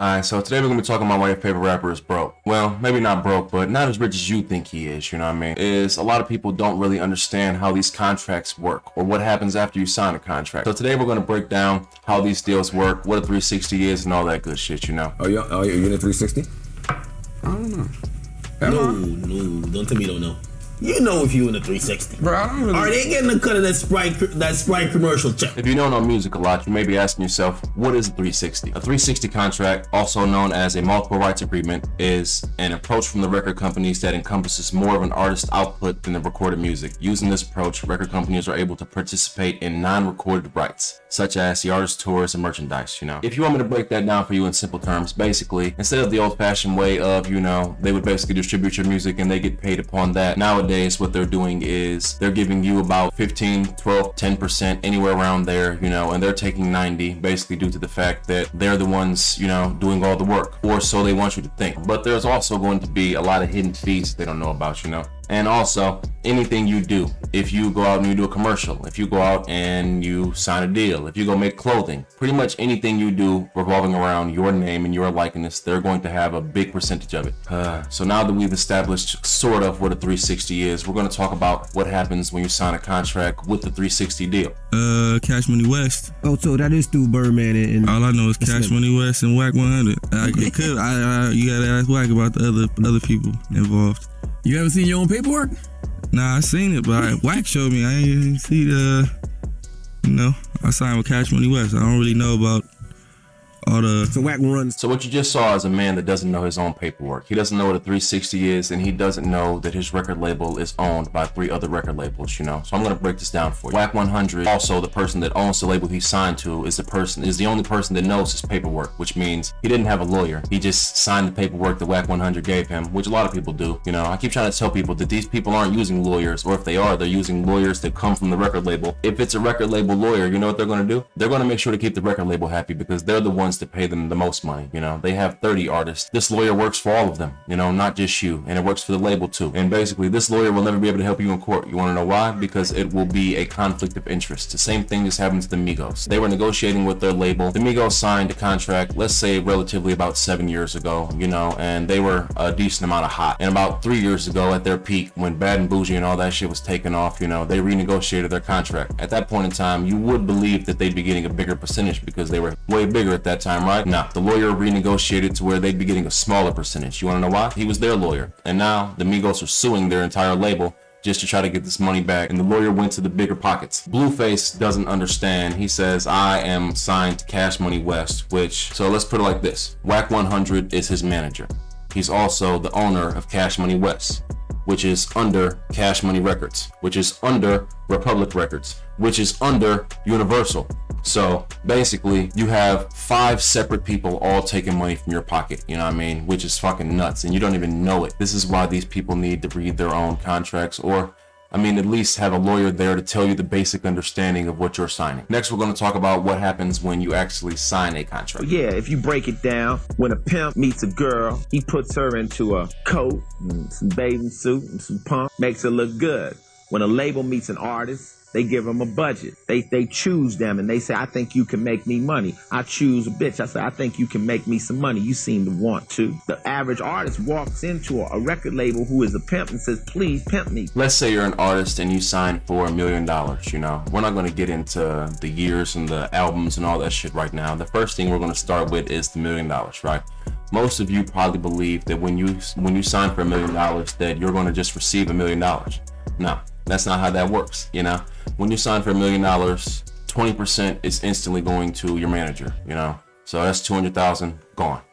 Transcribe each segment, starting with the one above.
Alright, so today we're gonna be talking about why your favorite rapper is broke. Well, maybe not broke, but not as rich as you think he is, you know what I mean? Is a lot of people don't really understand how these contracts work or what happens after you sign a contract. So today we're gonna break down how these deals work, what a 360 is, and all that good shit, you know? Oh, you're in a 360? I don't know. No, don't tell me you don't know. You know if you in a 360. Bro, I don't really... Are they getting a cut of that Sprite commercial check? If you don't know music a lot, you may be asking yourself, what is a 360? A 360 contract, also known as a multiple rights agreement, is an approach from the record companies that encompasses more of an artist's output than the recorded music. Using this approach, record companies are able to participate in non-recorded rights, such as the artist tours and merchandise, you know. If you want me to break that down for you in simple terms, basically, instead of the old-fashioned way of, you know, they would basically distribute your music and they get paid upon that, nowadays what they're doing is they're giving you about 15, 12, 10%, anywhere around there, you know, and they're taking 90 basically due to the fact that they're the ones, you know, doing all the work, or so they want you to think. But there's also going to be a lot of hidden fees they don't know about, you know. And also, anything you do, if you go out and you do a commercial, if you go out and you sign a deal, if you go make clothing, pretty much anything you do revolving around your name and your likeness, they're going to have a big percentage of it. So now that we've established sort of what a 360 is, we're going to talk about what happens when you sign a contract with the 360 deal. Cash Money West. Oh, so that is through Birdman and all I know is Cash Money West and Whack 100. It could. You gotta ask Whack about the other people involved. You haven't seen your own paperwork? Nah, I seen it, but Whack showed me. I ain't see I signed with Cash Money West. I don't really know about all the... So Whack runs. So what you just saw is a man that doesn't know his own paperwork. He doesn't know what a 360 is, and he doesn't know that his record label is owned by 3 other record labels, you know. So I'm gonna break this down for you. Whack 100, also the person that owns the label he signed to, is the only person that knows his paperwork, which means he didn't have a lawyer. He just signed the paperwork that Whack 100 gave him, which a lot of people do. You know, I keep trying to tell people that these people aren't using lawyers, or if they are, they're using lawyers that come from the record label. If it's a record label lawyer, you know what they're gonna do? They're gonna make sure to keep the record label happy because they're the ones that pay them the most money. You know, they have 30 artists. This lawyer works for all of them, you know, not just you, and it works for the label too. And basically this lawyer will never be able to help you in court. You want to know why? Because it will be a conflict of interest. The same thing just happened to the Migos. They were negotiating with their label. The Migos signed a contract, let's say relatively about 7 years ago, you know, and they were a decent amount of hot. And about 3 years ago at their peak, when Bad and Bougie and all that shit was taken off, you know, they renegotiated their contract. At that point in time, you would believe that they'd be getting a bigger percentage because they were way bigger at that time, right? Nah, the lawyer renegotiated to where they'd be getting a smaller percentage. You want to know why? He was their lawyer, and now the Migos are suing their entire label just to try to get this money back, and the lawyer went to the bigger pockets. Blueface doesn't understand. He says, I am signed to Cash Money West, so let's put it like this. Whack 100 is his manager. He's also the owner of Cash Money West, which is under Cash Money Records, which is under Republic Records, which is under Universal. So basically you have 5 separate people all taking money from your pocket, you know what I mean, which is fucking nuts, and you don't even know it. This is why these people need to read their own contracts, or I mean, at least have a lawyer there to tell you the basic understanding of what you're signing. Next, we're going to talk about what happens when you actually sign a contract. Yeah, if you break it down, when a pimp meets a girl, he puts her into a coat, and some bathing suit, and some pump, makes her look good. When a label meets an artist, they give them a budget. They choose them and they say, I think you can make me money. I choose a bitch. I say, I think you can make me some money. You seem to want to. The average artist walks into a record label who is a pimp and says, please pimp me. Let's say you're an artist and you sign for $1 million, you know. We're not going to get into the years and the albums and all that shit right now. The first thing we're going to start with is the $1 million, right? Most of you probably believe that when you sign for $1 million that you're going to just receive $1 million. No. That's not how that works, you know. When you sign for $1 million, 20% is instantly going to your manager, you know. So that's 200,000 gone.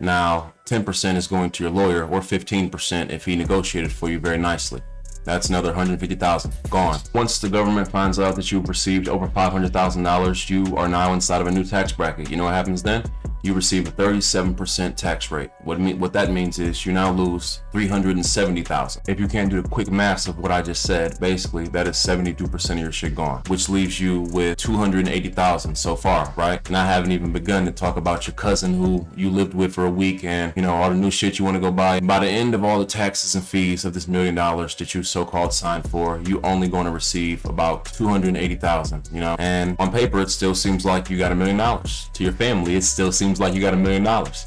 Now, 10% is going to your lawyer, or 15% if he negotiated for you very nicely. That's another 150,000 gone. Once the government finds out that you've received over $500,000, you are now inside of a new tax bracket. You know what happens then? You receive a 37% tax rate. What that means is you now lose $370,000. If you can't do the quick maths of what I just said, basically that is 72% of your shit gone, which leaves you with $280,000 so far, right? And I haven't even begun to talk about your cousin who you lived with for a week and, you know, all the new shit you want to go buy. By the end of all the taxes and fees of this $1 million that you so-called signed for, you only going to receive about $280,000, you know? And on paper, it still seems like you got $1 million. To your family, it still seems seems like you got $1 million,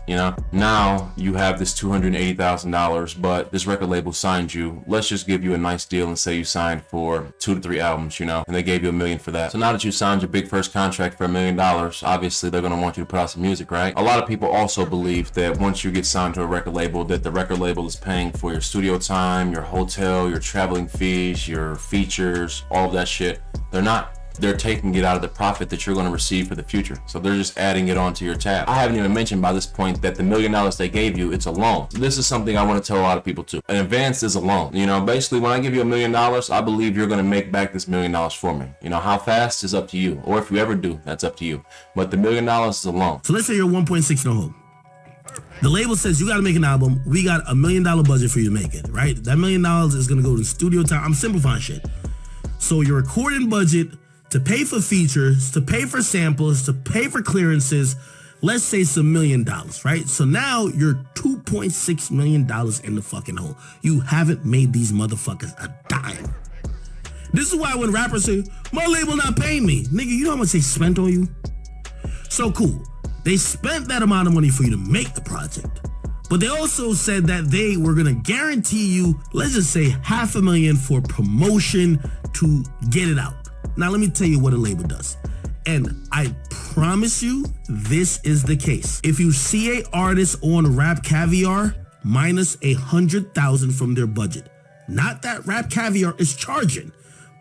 you know? Now you have this $280,000, but this record label signed you. Let's just give you a nice deal and say you signed for 2 to 3 albums, you know, and they gave you $1 million for that. So now that you signed your big first contract for $1 million, obviously they're gonna want you to put out some music, right? A lot of people also believe that once you get signed to a record label, that the record label is paying for your studio time, your hotel, your traveling fees, your features, all of that shit. They're not. They're taking it out of the profit that you're going to receive for the future. So they're just adding it onto your tab. I haven't even mentioned by this point that the $1 million they gave you, it's a loan. This is something I want to tell a lot of people too. An advance is a loan. You know, basically when I give you $1 million, I believe you're going to make back this $1 million for me. You know, how fast is up to you. Or if you ever do, that's up to you. But the $1 million is a loan. So let's say you're 1.6 in a hole. The label says you got to make an album. We got $1 million budget for you to make it, right? That $1 million is going to go to studio time. I'm simplifying shit. So your recording budget to pay for features, to pay for samples, to pay for clearances, let's say some $1 million, right? So now you're $2.6 million in the fucking hole. You haven't made these motherfuckers a dime. This is why when rappers say, my label not paying me, nigga, you know how much they spent on you? So cool. They spent that amount of money for you to make the project. But they also said that they were gonna guarantee you, let's just say $500,000 for promotion to get it out. Now let me tell you what a label does. And I promise you, this is the case. If you see an artist on Rap Caviar, minus $100,000 from their budget. Not that Rap Caviar is charging,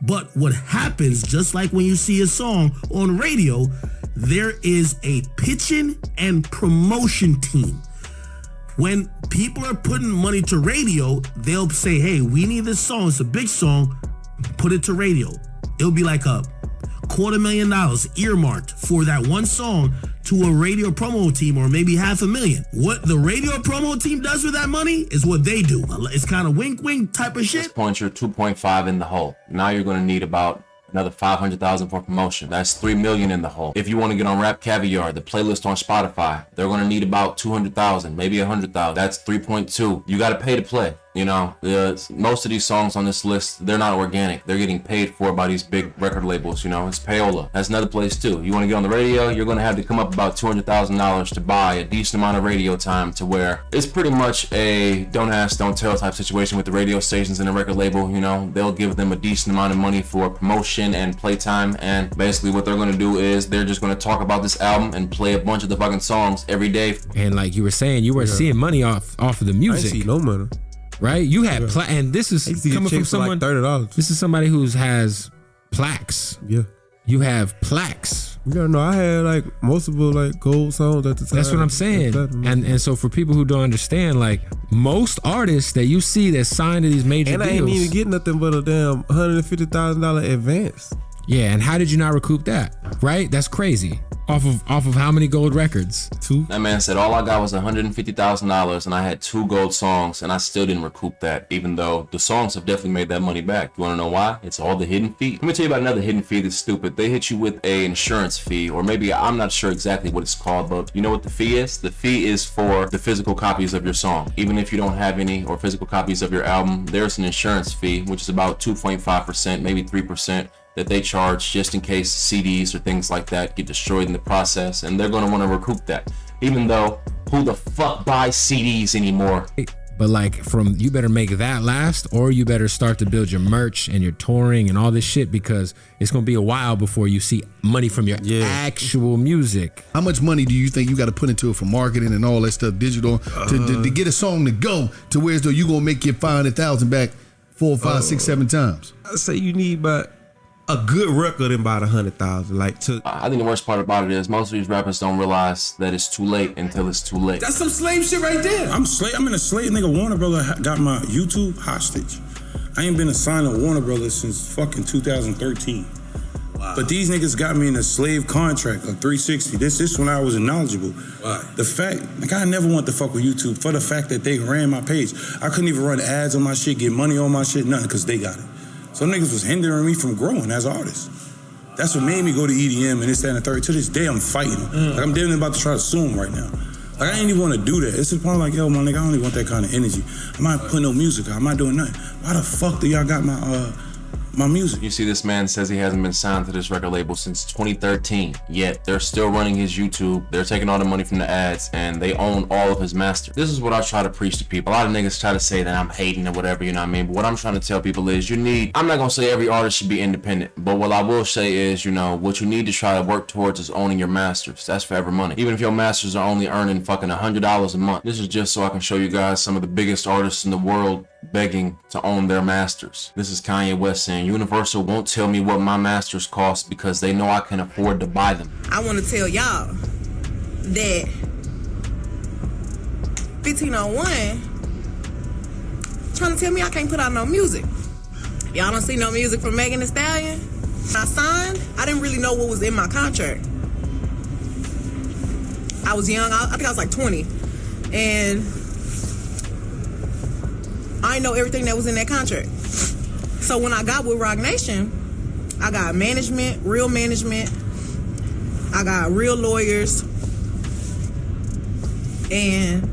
but what happens, just like when you see a song on radio, there is a pitching and promotion team. When people are putting money to radio, they'll say, hey, we need this song. It's a big song. Put it to radio. It'll be like a $250,000 earmarked for that one song to a radio promo team, or maybe $500,000. What the radio promo team does with that money is what they do. It's kind of wink wink type of shit. At this point, you're 2.5 in the hole. Now you're going to need about another $500,000 for promotion. That's $3 million in the hole. If you want to get on Rap Caviar, the playlist on Spotify, they're going to need about $200,000, maybe $100,000. That's 3.2. You got to pay to play. You know, most of these songs on this list, they're not organic. They're getting paid for by these big record labels, you know. It's payola. That's another place too. You want to get on the radio, you're going to have to come up about $200,000 to buy a decent amount of radio time, to where it's pretty much a don't ask, don't tell type situation with the radio stations and the record label. You know, they'll give them a decent amount of money for promotion and playtime, and basically what they're going to do is they're just going to talk about this album and play a bunch of the fucking songs every day. And like you were saying, you were seeing money off of the music. I ain't see no money. Right? You had and this is coming from someone. Like $30. This is somebody who has plaques. Yeah. You have plaques. Yeah, no, I had like multiple like gold songs at the time. That's what I'm saying. And so for people who don't understand, like most artists that you see that signed to these major deals, I ain't even get nothing but a damn $150,000 advance. Yeah, and how did you not recoup that? Right? That's crazy. Off of how many gold records? 2. That man said all I got was $150,000 and I had 2 gold songs and I still didn't recoup that, even though the songs have definitely made that money back. You want to know why? It's all the hidden fee. Let me tell you about another hidden fee that's stupid. They hit you with a insurance fee, or maybe I'm not sure exactly what it's called, but you know what the fee is? The fee is for the physical copies of your song. Even if you don't have any, or physical copies of your album, there's an insurance fee, which is about 2.5%, maybe 3%. That they charge just in case CDs or things like that get destroyed in the process, and they're going to want to recoup that, even though who the fuck buys CDs anymore? But like, from you better make that last, or you better start to build your merch and your touring and all this shit, because it's going to be a while before you see money from your actual music. How much money do you think you got to put into it for marketing and all that stuff, digital, to get a song to go to where as though you going to make your $500,000 back 4, 5, 6, 7 times? I say you need about a good record in about 100,000. Like to. I think the worst part about it is most of these rappers don't realize that it's too late until it's too late. That's some slave shit right there. I'm in a slave nigga. Warner Brother got my YouTube hostage. I ain't been assigned to Warner Brothers since fucking 2013. Wow. But these niggas got me in a slave contract, like 360. This when I was knowledgeable. Why? The fact, like I never want to fuck with YouTube for the fact that they ran my page. I couldn't even run ads on my shit, get money on my shit, nothing, because they got it. Some niggas was hindering me from growing as an artist. That's what made me go to EDM and this, that, and the third. To this day, I'm fighting. Like I'm definitely about to try to sue him right now. Like I ain't even want to do that. It's the point like, yo, my nigga, I don't even want that kind of energy. I'm not putting no music out. I'm not doing nothing. Why the fuck do y'all got my my music. You see, this man says he hasn't been signed to this record label since 2013, yet they're still running his YouTube, they're taking all the money from the ads, and they own all of his masters. This is what I try to preach to people. A lot of niggas try to say that I'm hating or whatever, you know what I mean? But what I'm trying to tell people is I'm not gonna say every artist should be independent, but what I will say is, what you need to try to work towards is owning your masters. That's forever money. Even if your masters are only earning fucking $100 a month. This is just so I can show you guys some of the biggest artists in the world begging to own their masters. This is Kanye West saying, Universal won't tell me what my masters cost because they know I can afford to buy them. I want to tell y'all that 1501 trying to tell me I can't put out no music. Y'all don't see no music from Megan Thee Stallion? When I signed, I didn't really know what was in my contract. I was young, I think I was like 20. And I didn't know everything that was in that contract. So when I got with Rock Nation, I got management, real management. I got real lawyers. And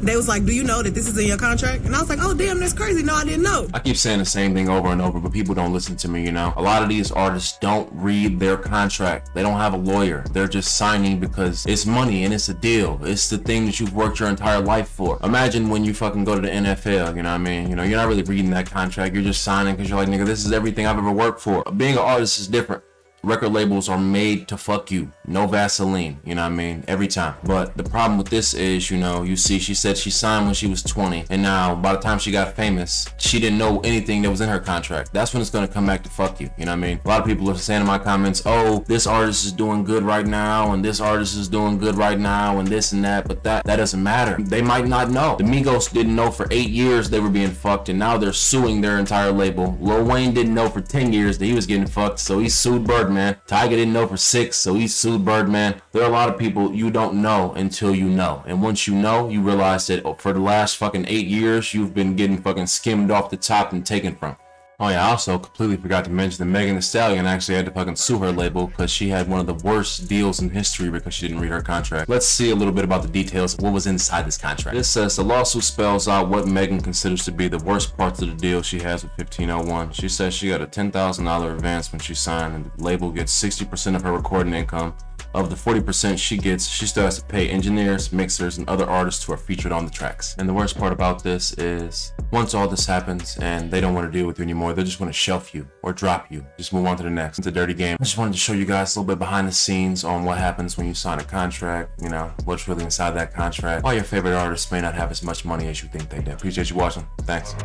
they was like, do you know that this is in your contract? And I was like, oh, damn, that's crazy. No, I didn't know. I keep saying the same thing over and over, but people don't listen to me, A lot of these artists don't read their contract. They don't have a lawyer. They're just signing because it's money and it's a deal. It's the thing that you've worked your entire life for. Imagine when you fucking go to the NFL, you know what I mean? You're not really reading that contract. You're just signing because you're like, nigga, this is everything I've ever worked for. Being an artist is different. Record labels are made to fuck you. No Vaseline, you know what I mean? Every time. But the problem with this is, you see, she said she signed when she was 20. And now, by the time she got famous, she didn't know anything that was in her contract. That's when it's going to come back to fuck you. You know what I mean? A lot of people are saying in my comments, oh, this artist is doing good right now, and this artist is doing good right now, and this and that. But that doesn't matter. They might not know. The Migos didn't know for 8 years they were being fucked, and now they're suing their entire label. Lil Wayne didn't know for 10 years that he was getting fucked, so he sued Birdman. Tiger didn't know for 6, so he sued Birdman. There are a lot of people you don't know until you know. And once you know, you realize that for the last fucking 8 years, you've been getting fucking skimmed off the top and taken from. Oh yeah, I also completely forgot to mention that Megan Thee Stallion actually had to fucking sue her label because she had one of the worst deals in history because she didn't read her contract. Let's see a little bit about the details of what was inside this contract. This says the lawsuit spells out what Megan considers to be the worst parts of the deal she has with 1501. She says she got a $10,000 advance when she signed, and the label gets 60% of her recording income. Of the 40% she gets, she still has to pay engineers, mixers, and other artists who are featured on the tracks. And the worst part about this is, once all this happens and they don't want to deal with you anymore, they just want to shelf you or drop you. Just move on to the next. It's a dirty game. I just wanted to show you guys a little bit behind the scenes on what happens when you sign a contract, what's really inside that contract. All your favorite artists may not have as much money as you think they do. Appreciate you watching. Thanks.